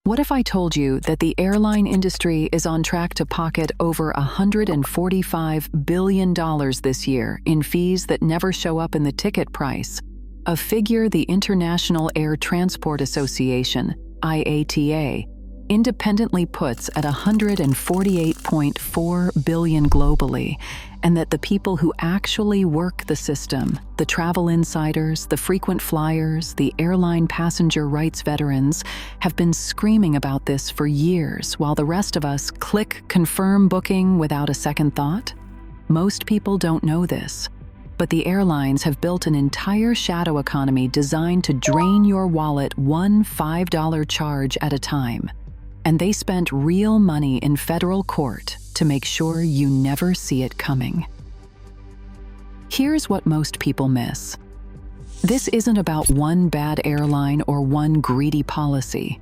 What if I told you that the airline industry is on track to pocket over $145 billion this year in fees that never show up in the ticket price? A figure the International Air Transport Association, IATA, independently puts at $148.4 billion globally, and that the people who actually work the system, the travel insiders, the frequent flyers, the airline passenger rights veterans, have been screaming about this for years, while the rest of us click confirm booking without a second thought? Most people don't know this, but the airlines have built an entire shadow economy designed to drain your wallet one $5 charge at a time. And they spent real money in federal court to make sure you never see it coming. Here's what most people miss. This isn't about one bad airline or one greedy policy.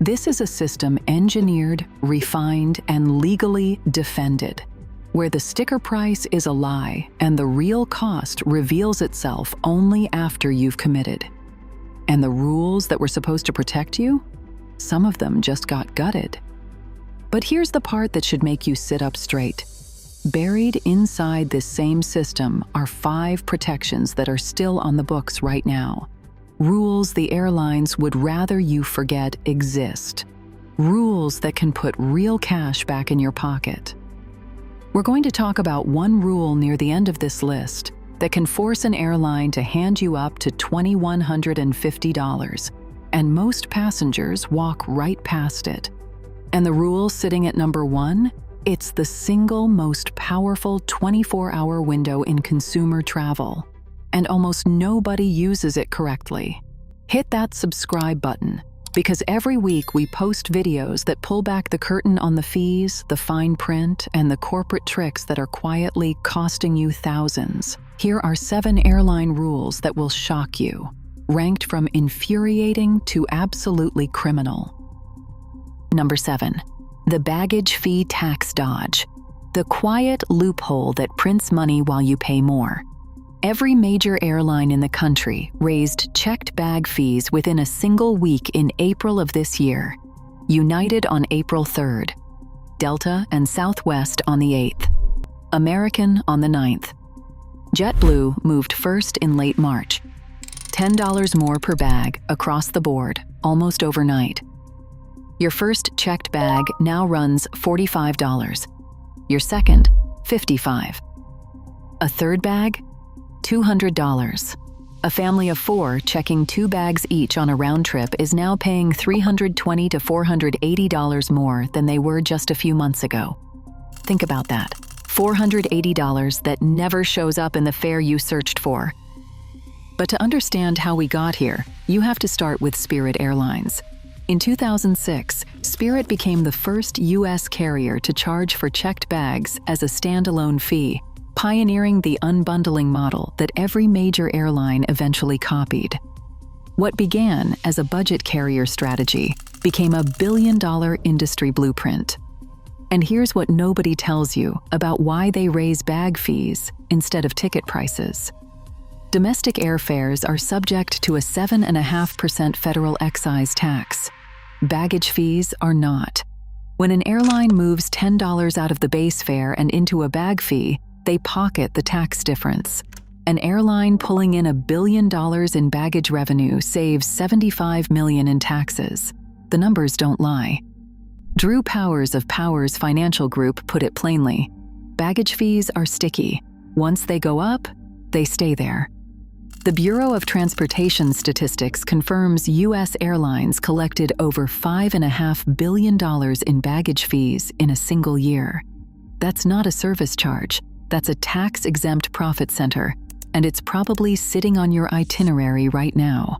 This is a system engineered, refined, and legally defended, where the sticker price is a lie and the real cost reveals itself only after you've committed. And the rules that were supposed to protect you? Some of them just got gutted. But here's the part that should make you sit up straight. Buried inside this same system are 5 protections that are still on the books right now. Rules the airlines would rather you forget exist. Rules that can put real cash back in your pocket. We're going to talk about one rule near the end of this list that can force an airline to hand you up to $2,150. And most passengers walk right past it. And the rule sitting at number 1? It's the single most powerful 24-hour window in consumer travel. And almost nobody uses it correctly. Hit that subscribe button, because every week we post videos that pull back the curtain on the fees, the fine print, and the corporate tricks that are quietly costing you thousands. Here are 7 airline rules that will shock you, ranked from infuriating to absolutely criminal. Number 7. The baggage fee tax dodge. The quiet loophole that prints money while you pay more. Every major airline in the country raised checked bag fees within a single week in April of this year. United on April 3rd. Delta and Southwest on the 8th. American on the 9th. JetBlue moved first in late March. $10 more per bag across the board, almost overnight. Your first checked bag now runs $45. Your second, $55. A third bag, $200. A family of 4 checking 2 bags each on a round trip is now paying $320 to $480 more than they were just a few months ago. Think about that. $480 that never shows up in the fare you searched for. But to understand how we got here, you have to start with Spirit Airlines. In 2006, Spirit became the first U.S. carrier to charge for checked bags as a standalone fee, pioneering the unbundling model that every major airline eventually copied. What began as a budget carrier strategy became a billion-dollar industry blueprint. And here's what nobody tells you about why they raise bag fees instead of ticket prices. Domestic airfares are subject to a 7.5% federal excise tax. Baggage fees are not. When an airline moves $10 out of the base fare and into a bag fee, they pocket the tax difference. An airline pulling in $1 billion in baggage revenue saves $75 million in taxes. The numbers don't lie. Drew Powers of Powers Financial Group put it plainly: baggage fees are sticky. Once they go up, they stay there. The Bureau of Transportation Statistics confirms U.S. airlines collected over $5.5 billion in baggage fees in a single year. That's not a service charge, that's a tax-exempt profit center, and it's probably sitting on your itinerary right now.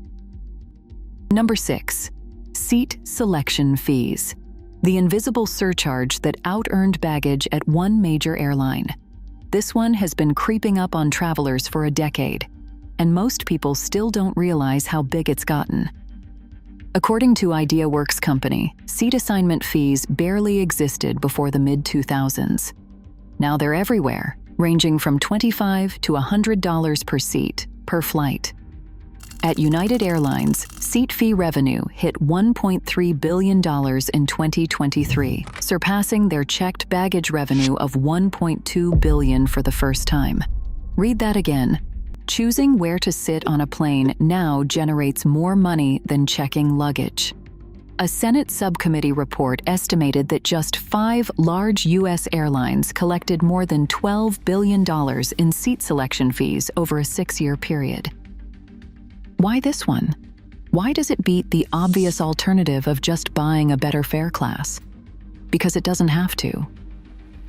Number 6. Seat selection fees. The invisible surcharge that out-earned baggage at one major airline. This one has been creeping up on travelers for a decade, and most people still don't realize how big it's gotten. According to IdeaWorks Company, seat assignment fees barely existed before the mid-2000s. Now they're everywhere, ranging from $25 to $100 per seat, per flight. At United Airlines, seat fee revenue hit $1.3 billion in 2023, surpassing their checked baggage revenue of $1.2 billion for the first time. Read that again. Choosing where to sit on a plane now generates more money than checking luggage. A Senate subcommittee report estimated that just 5 large U.S. airlines collected more than $12 billion in seat selection fees over a 6-year period. Why this one? Why does it beat the obvious alternative of just buying a better fare class? Because it doesn't have to.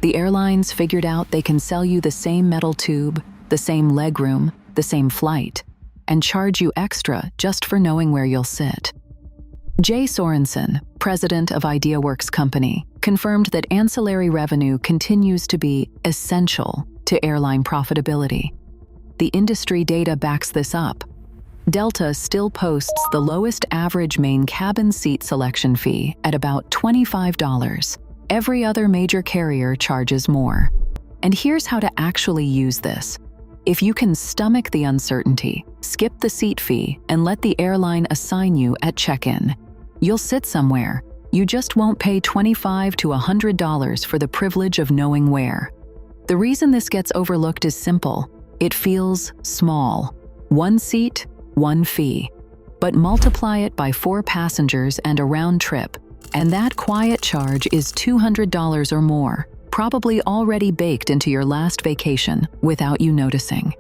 The airlines figured out they can sell you the same metal tube, the same legroom, the same flight, and charge you extra just for knowing where you'll sit. Jay Sorensen, president of IdeaWorks Company, confirmed that ancillary revenue continues to be essential to airline profitability. The industry data backs this up. Delta still posts the lowest average main cabin seat selection fee at about $25. Every other major carrier charges more. And here's how to actually use this. If you can stomach the uncertainty, skip the seat fee and let the airline assign you at check-in. You'll sit somewhere. You just won't pay $25 to $100 for the privilege of knowing where. The reason this gets overlooked is simple. It feels small. 1 seat, 1 fee. But multiply it by 4 passengers and a round trip, and that quiet charge is $200 or more, probably already baked into your last vacation without you noticing.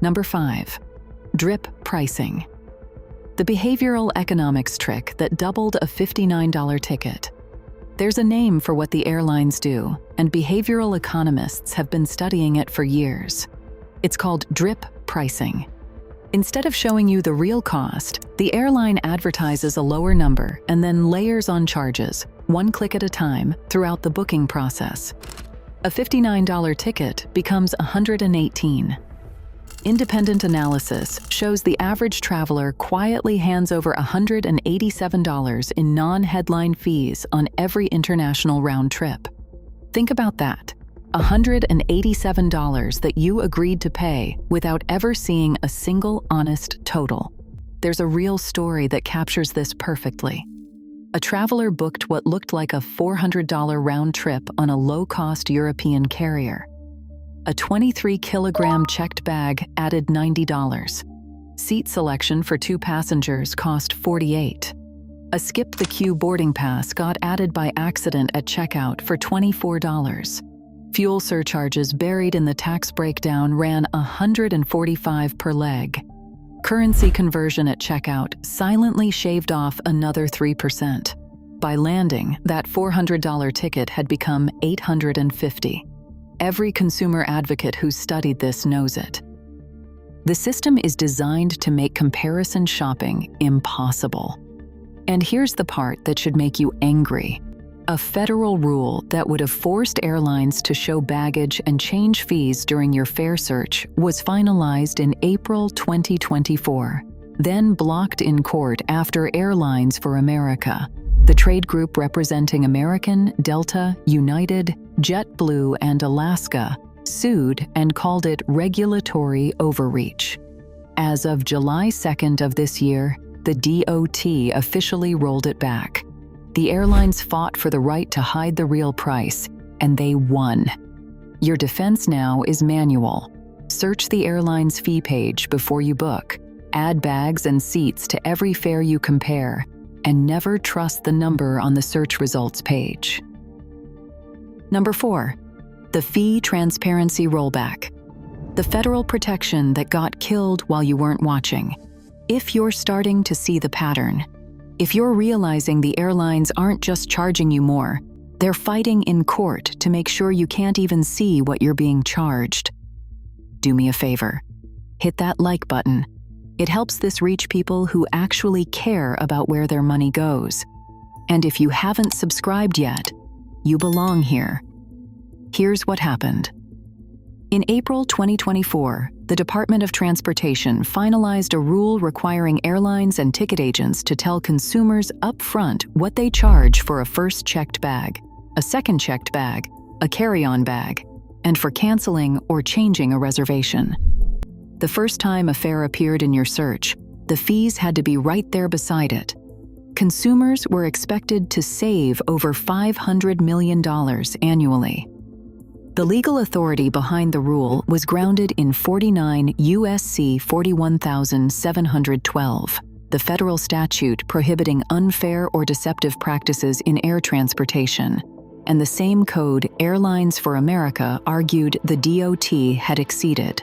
Number 5. Drip pricing. The behavioral economics trick that doubled a $59 ticket. There's a name for what the airlines do, and behavioral economists have been studying it for years. It's called drip pricing. Instead of showing you the real cost, the airline advertises a lower number and then layers on charges, 1 click at a time, throughout the booking process. A $59 ticket becomes $118. Independent analysis shows the average traveler quietly hands over $187 in non-headline fees on every international round trip. Think about that. $187 that you agreed to pay without ever seeing a single honest total. There's a real story that captures this perfectly. A traveler booked what looked like a $400 round trip on a low-cost European carrier. A 23-kilogram checked bag added $90. Seat selection for 2 passengers cost $48. A skip-the-queue boarding pass got added by accident at checkout for $24. Fuel surcharges buried in the tax breakdown ran $145 per leg. Currency conversion at checkout silently shaved off another 3%. By landing, that $400 ticket had become $850. Every consumer advocate who's studied this knows it. The system is designed to make comparison shopping impossible. And here's the part that should make you angry. A federal rule that would have forced airlines to show baggage and change fees during your fare search was finalized in April 2024, then blocked in court after Airlines for America, the trade group representing American, Delta, United, JetBlue, and Alaska, sued and called it regulatory overreach. As of July 2nd of this year, the DOT officially rolled it back. The airlines fought for the right to hide the real price, and they won. Your defense now is manual. Search the airline's fee page before you book, add bags and seats to every fare you compare, and never trust the number on the search results page. Number 4. The fee transparency rollback. The federal protection that got killed while you weren't watching. If you're starting to see the pattern, if you're realizing the airlines aren't just charging you more, they're fighting in court to make sure you can't even see what you're being charged. Do me a favor. Hit that like button. It helps this reach people who actually care about where their money goes. And if you haven't subscribed yet, you belong here. Here's what happened. In April 2024, the Department of Transportation finalized a rule requiring airlines and ticket agents to tell consumers upfront what they charge for a first checked bag, a second checked bag, a carry-on bag, and for canceling or changing a reservation. The first time a fare appeared in your search, the fees had to be right there beside it. Consumers were expected to save over $500 million annually. The legal authority behind the rule was grounded in 49 U.S.C. 41712, the federal statute prohibiting unfair or deceptive practices in air transportation, and the same code Airlines for America argued the DOT had exceeded.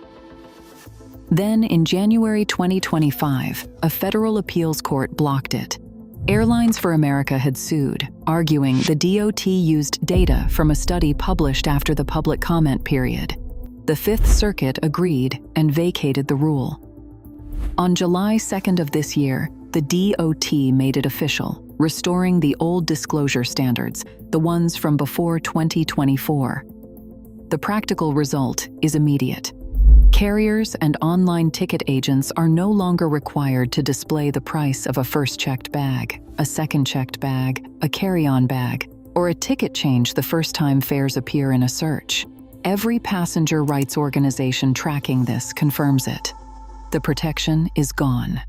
Then, in January 2025, a federal appeals court blocked it. Airlines for America had sued, arguing the DOT used data from a study published after the public comment period. The Fifth Circuit agreed and vacated the rule. On July 2nd of this year, the DOT made it official, restoring the old disclosure standards, the ones from before 2024. The practical result is immediate. Carriers and online ticket agents are no longer required to display the price of a first checked bag, a second checked bag, a carry-on bag, or a ticket change the first time fares appear in a search. Every passenger rights organization tracking this confirms it. The protection is gone.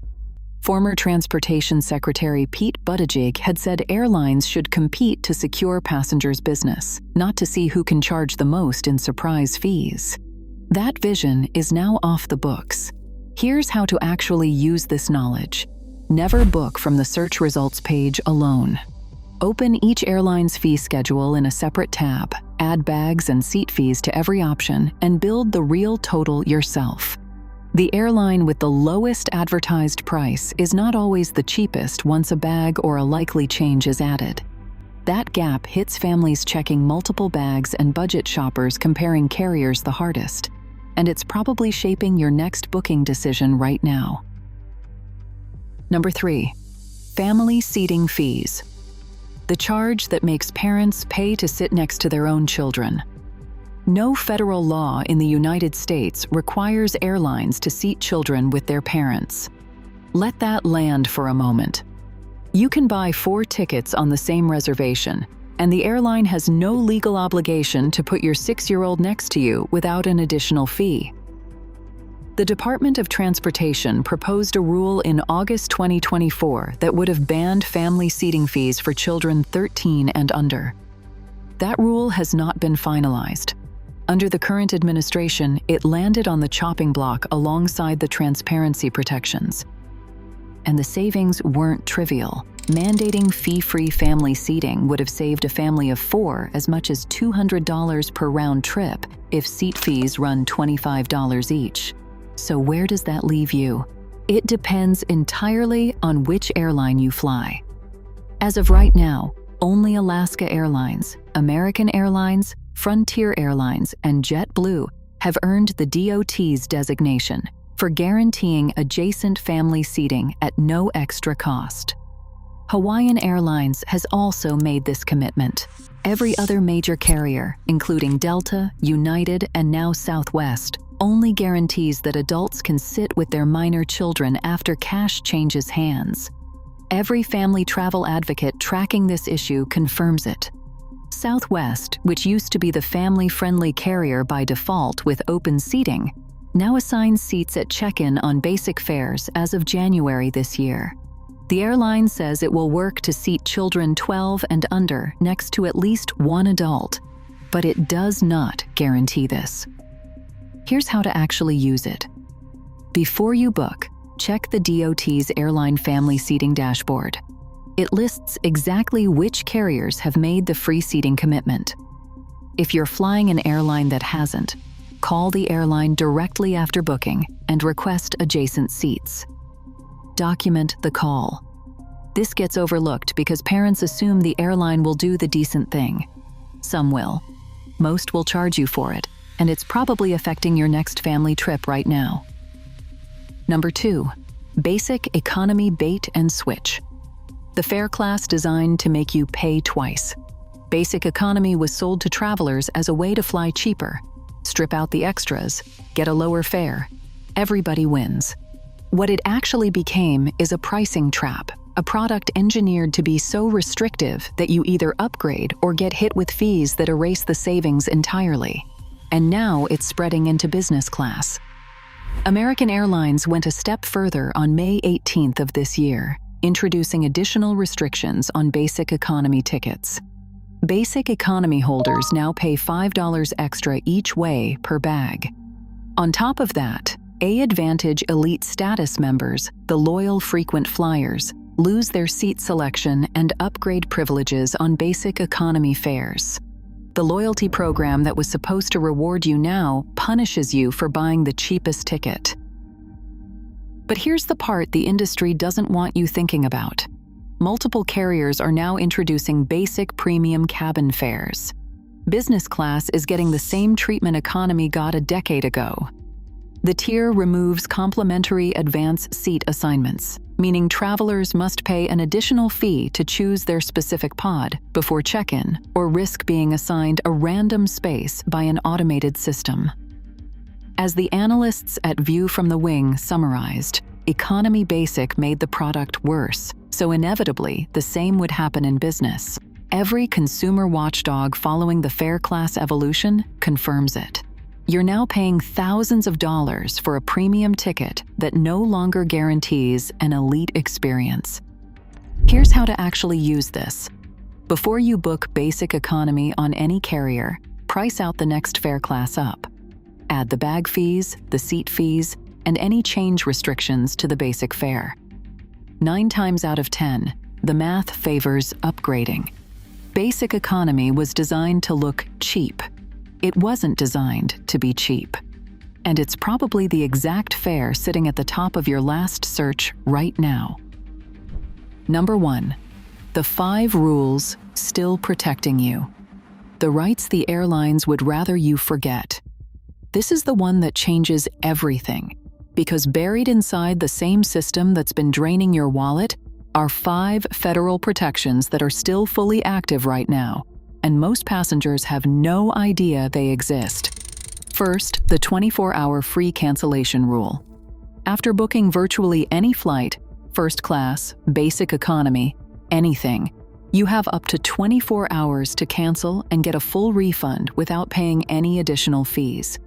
Former Transportation Secretary Pete Buttigieg had said airlines should compete to secure passengers' business, not to see who can charge the most in surprise fees. That vision is now off the books. Here's how to actually use this knowledge. Never book from the search results page alone. Open each airline's fee schedule in a separate tab, add bags and seat fees to every option, and build the real total yourself. The airline with the lowest advertised price is not always the cheapest once a bag or a likely change is added. That gap hits families checking multiple bags and budget shoppers comparing carriers the hardest. And it's probably shaping your next booking decision right now. Number 3, family seating fees. The charge that makes parents pay to sit next to their own children. No federal law in the United States requires airlines to seat children with their parents. Let that land for a moment. You can buy 4 tickets on the same reservation, and the airline has no legal obligation to put your 6-year-old next to you without an additional fee. The Department of Transportation proposed a rule in August 2024 that would have banned family seating fees for children 13 and under. That rule has not been finalized. Under the current administration, it landed on the chopping block alongside the transparency protections. And the savings weren't trivial. Mandating fee-free family seating would have saved a family of 4 as much as $200 per round trip if seat fees run $25 each. So where does that leave you? It depends entirely on which airline you fly. As of right now, only Alaska Airlines, American Airlines, Frontier Airlines, and JetBlue have earned the DOT's designation for guaranteeing adjacent family seating at no extra cost. Hawaiian Airlines has also made this commitment. Every other major carrier, including Delta, United, and now Southwest, only guarantees that adults can sit with their minor children after cash changes hands. Every family travel advocate tracking this issue confirms it. Southwest, which used to be the family-friendly carrier by default with open seating, now assigns seats at check-in on basic fares as of January this year. The airline says it will work to seat children 12 and under next to at least one adult, but it does not guarantee this. Here's how to actually use it. Before you book, check the DOT's airline family seating dashboard. It lists exactly which carriers have made the free seating commitment. If you're flying an airline that hasn't, call the airline directly after booking and request adjacent seats. Document the call. This gets overlooked because parents assume the airline will do the decent thing. Some will. Most will charge you for it, and it's probably affecting your next family trip right now. Number 2, basic economy bait and switch. The fare class designed to make you pay twice. Basic economy was sold to travelers as a way to fly cheaper. Strip out the extras, get a lower fare. Everybody wins. What it actually became is a pricing trap, a product engineered to be so restrictive that you either upgrade or get hit with fees that erase the savings entirely. And now it's spreading into business class. American Airlines went a step further on May 18th of this year, introducing additional restrictions on basic economy tickets. Basic economy holders now pay $5 extra each way per bag. On top of that, AAdvantage Elite status members, the loyal frequent flyers, lose their seat selection and upgrade privileges on basic economy fares. The loyalty program that was supposed to reward you now punishes you for buying the cheapest ticket. But here's the part the industry doesn't want you thinking about. Multiple carriers are now introducing basic premium cabin fares. Business class is getting the same treatment economy got a decade ago. The tier removes complimentary advance seat assignments, meaning travelers must pay an additional fee to choose their specific pod before check-in or risk being assigned a random space by an automated system. As the analysts at View from the Wing summarized, Economy Basic made the product worse, so inevitably the same would happen in business. Every consumer watchdog following the fare class evolution confirms it. You're now paying thousands of dollars for a premium ticket that no longer guarantees an elite experience. Here's how to actually use this. Before you book basic economy on any carrier, price out the next fare class up. Add the bag fees, the seat fees, and any change restrictions to the basic fare. 9 times out of 10, the math favors upgrading. Basic economy was designed to look cheap. It wasn't designed to be cheap. And it's probably the exact fare sitting at the top of your last search right now. Number 1. The 5 rules still protecting you. The rights the airlines would rather you forget. This is the one that changes everything, because buried inside the same system that's been draining your wallet are 5 federal protections that are still fully active right now, and most passengers have no idea they exist. First, the 24-hour free cancellation rule. After booking virtually any flight, first class, basic economy, anything, you have up to 24 hours to cancel and get a full refund without paying any additional fees.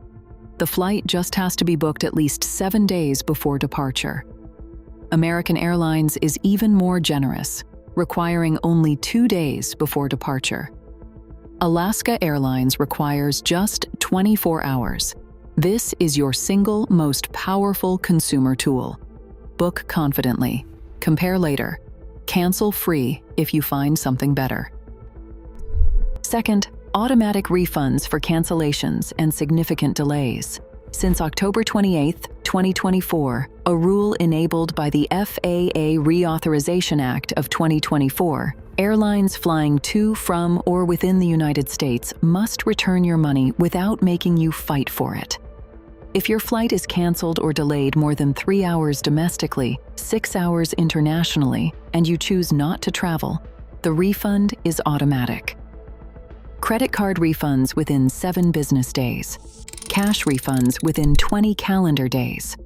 The flight just has to be booked at least 7 days before departure. American Airlines is even more generous, requiring only 2 days before departure. Alaska Airlines requires just 24 hours. This is your single most powerful consumer tool. Book confidently. Compare later. Cancel free if you find something better. Second, automatic refunds for cancellations and significant delays. Since October 28, 2024, a rule enabled by the FAA Reauthorization Act of 2024, airlines flying to, from, or within the United States must return your money without making you fight for it. If your flight is canceled or delayed more than 3 hours domestically, 6 hours internationally, and you choose not to travel, the refund is automatic. Credit card refunds within 7 business days. Cash refunds within 20 calendar days.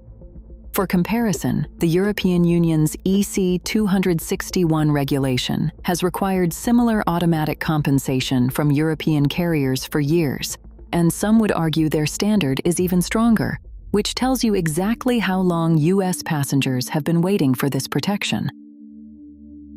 For comparison, the European Union's EC 261 regulation has required similar automatic compensation from European carriers for years, and some would argue their standard is even stronger, which tells you exactly how long U.S. passengers have been waiting for this protection.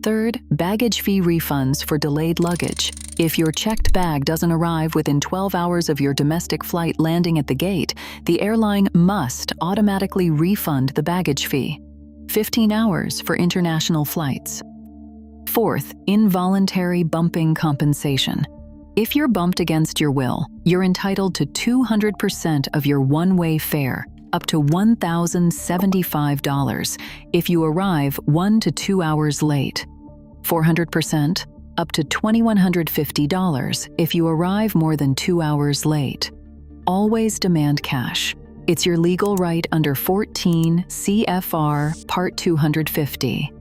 Third, baggage fee refunds for delayed luggage. If your checked bag doesn't arrive within 12 hours of your domestic flight landing at the gate, the airline must automatically refund the baggage fee. 15 hours for international flights. Fourth, involuntary bumping compensation. If you're bumped against your will, you're entitled to 200% of your one-way fare, up to $1,075 if you arrive 1 to 2 hours late. 400%, up to $2,150 if you arrive more than 2 hours late. Always demand cash. It's your legal right under 14 CFR Part 250.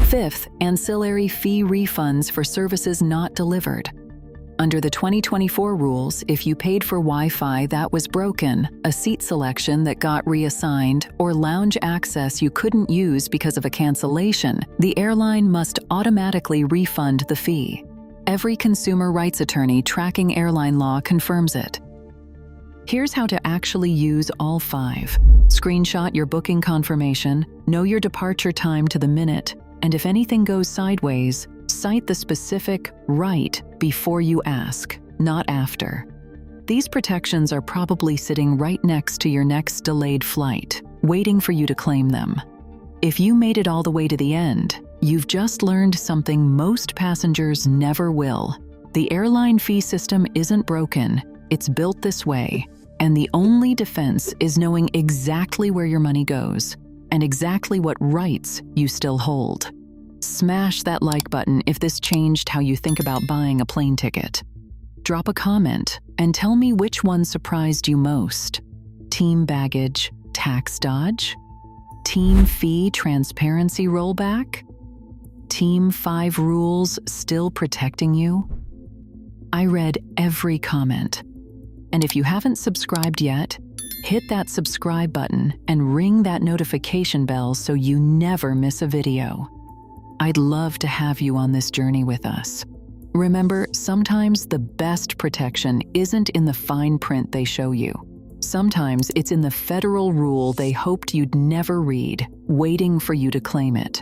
Fifth, ancillary fee refunds for services not delivered. Under the 2024 rules, if you paid for Wi-Fi that was broken, a seat selection that got reassigned, or lounge access you couldn't use because of a cancellation, the airline must automatically refund the fee. Every consumer rights attorney tracking airline law confirms it. Here's how to actually use all 5. Screenshot your booking confirmation, know your departure time to the minute, and if anything goes sideways, cite the specific right before you ask, not after. These protections are probably sitting right next to your next delayed flight, waiting for you to claim them. If you made it all the way to the end, you've just learned something most passengers never will. The airline fee system isn't broken, it's built this way, and the only defense is knowing exactly where your money goes and exactly what rights you still hold. Smash that like button if this changed how you think about buying a plane ticket. Drop a comment and tell me which one surprised you most. Team baggage tax dodge? Team fee transparency rollback? Team 5 rules still protecting you? I read every comment. And if you haven't subscribed yet, hit that subscribe button and ring that notification bell so you never miss a video. I'd love to have you on this journey with us. Remember, sometimes the best protection isn't in the fine print they show you. Sometimes it's in the federal rule they hoped you'd never read, waiting for you to claim it.